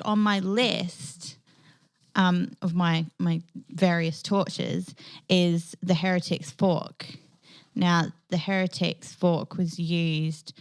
next on my list of my various tortures is the Heretics Fork. Now, the Heretics Fork was used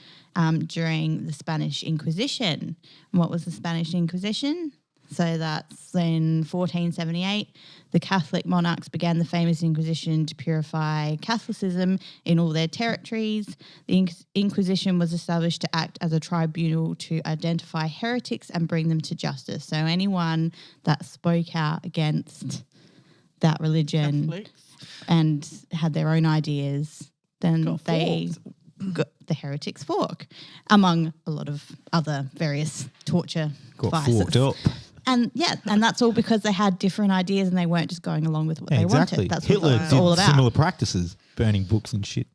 during the Spanish Inquisition. And what was the Spanish Inquisition? So that's in 1478, the Catholic monarchs began the famous Inquisition to purify Catholicism in all their territories. The Inquisition was established to act as a tribunal to identify heretics and bring them to justice. So anyone that spoke out against that religion Catholics. and had their own ideas, then they forked. got the Heretics Fork, among a lot of other various torture devices. Forked up. And that's all because they had different ideas and they weren't just going along with what they Exactly. wanted. That's Hitler what it's did all about. similar practices, burning books and shit.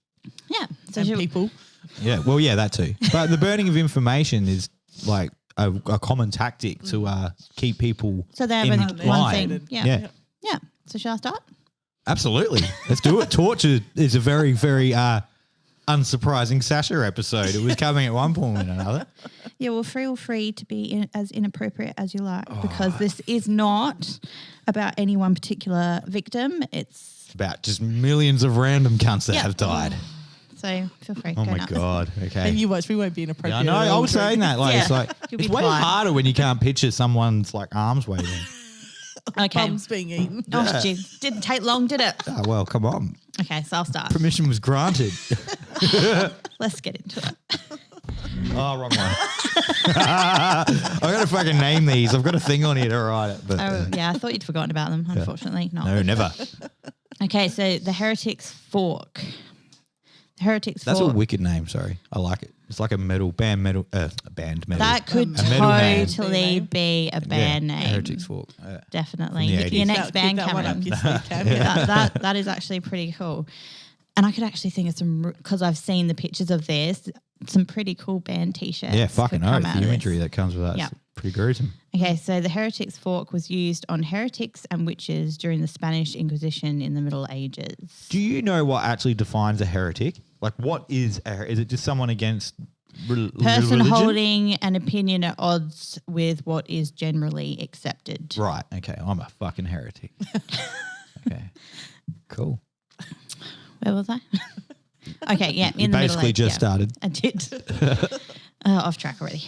Yeah. So And people. Yeah, well, yeah, that too. But the burning of information is like a common tactic to keep people they have in only one line. thing. Yeah. Yeah. So shall I start? Absolutely. Let's do it. Torture is a very, very unsurprising Sascha episode. It was coming at one point or another. Yeah, well, feel free to be as inappropriate as you like because this is not about any one particular victim. It's About just millions of random cunts that Yeah. have died. so feel free. Oh go my nuts. God. Okay. And you watch, we won't be inappropriate. Yeah, I know. at I all was during saying that. Like, Yeah. it's like You'll be it's way quiet. harder when you can't picture someone's like arms waving. Okay. Bums being eaten. Oh, jeez. Didn't take long, did it? Oh, well, come on. Okay, so I'll start. Permission was granted. Let's get into it. Oh, wrong one. I've got to fucking name these. I've got a thing on here to write it. But Oh, yeah, I thought you'd forgotten about them. Unfortunately, not. no, never. Okay, so the Heretics Fork. The Heretics That's Fork. a wicked name. Sorry, I like it. It's like a band metal. That could A metal band. totally be a band name. Heretics Fork. Definitely. From the If your 80s. next band, Keep that one up Cameron. your sleeve, Cam. Yeah. that is actually pretty cool. And I could actually think of some, because I've seen the pictures of this, some pretty cool band T-shirts. Yeah, fucking would come oath. out The of imagery this. that comes with that Yeah. is pretty gruesome. Okay, so the Heretics Fork was used on heretics and witches during the Spanish Inquisition in the Middle Ages. Do you know what actually defines a heretic? Like, what is is it just someone against Person religion? holding an opinion at odds with what is generally accepted. Right. Okay. I'm a fucking heretic. Okay. Cool. Where was I? Okay, yeah, You in the Middle basically Ages. just started. I did. Off track already.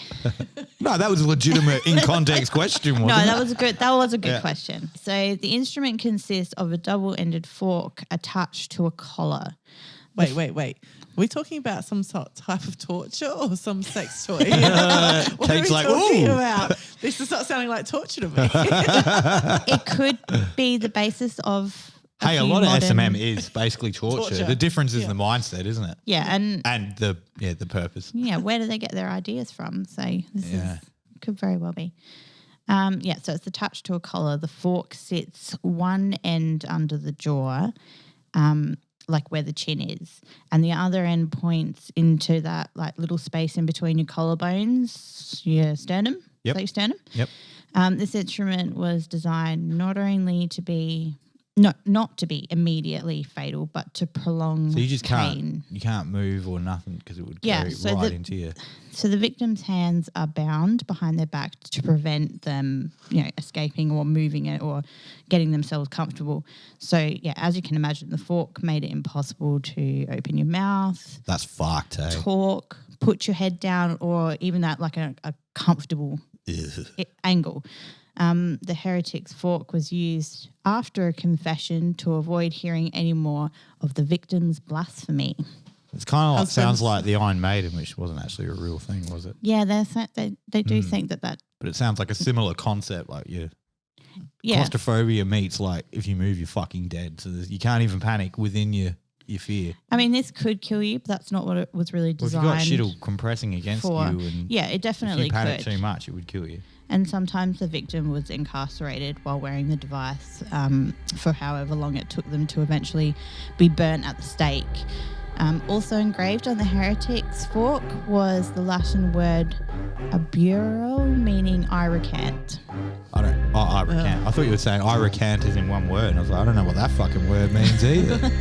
No, that was a legitimate in context question, wasn't No, it? that was a good. That was a good Yeah. question. So the instrument consists of a double-ended fork attached to a collar. Wait. Are we talking about some sort type of torture or some sex toy? What are we Kate's like, talking ooh. about? This is not sounding like torture to me. It could be the basis of. Hey, a few lot of modern- SMM is basically torture. Torture. The difference is Yeah. the mindset, isn't it? Yeah, and The purpose. yeah, where do they get their ideas from? So this Yeah. could very well be. So it's attached to a collar. The fork sits one end under the jaw, like where the chin is, and the other end points into that like little space in between your collarbones, your sternum. Yep. Is that your sternum? Yep. This instrument was designed not only to be not to be immediately fatal, but to prolong So you just pain. can't move or nothing because it would go Yeah, so right the- into you. So the victim's hands are bound behind their back to prevent them, escaping or moving it or getting themselves comfortable. So yeah, as you can imagine, the fork made it impossible to open your mouth, That's fucked, eh? talk, put your head down, or even at like a comfortable angle. The Heretics Fork was used after a confession to avoid hearing any more of the victim's blasphemy. It's kind of like, Husbands. sounds like the Iron Maiden, which wasn't actually a real thing, was it? Yeah, they do think that But it sounds like a similar concept, like yeah. claustrophobia meets like if you move, you're fucking dead. So you can't even panic within your fear. I mean, this could kill you, but that's not what it was really Well, if designed you got shit all compressing against for. you, and Yeah, it if definitely you panic could. too much, it would kill you. And sometimes the victim was incarcerated while wearing the device for however long it took them to eventually be burnt at the stake. Also engraved on the Heretics Fork was the Latin word aburro, meaning I recant. I recant. I thought you were saying I recant is in one word, and I was like, I don't know what that fucking word means either.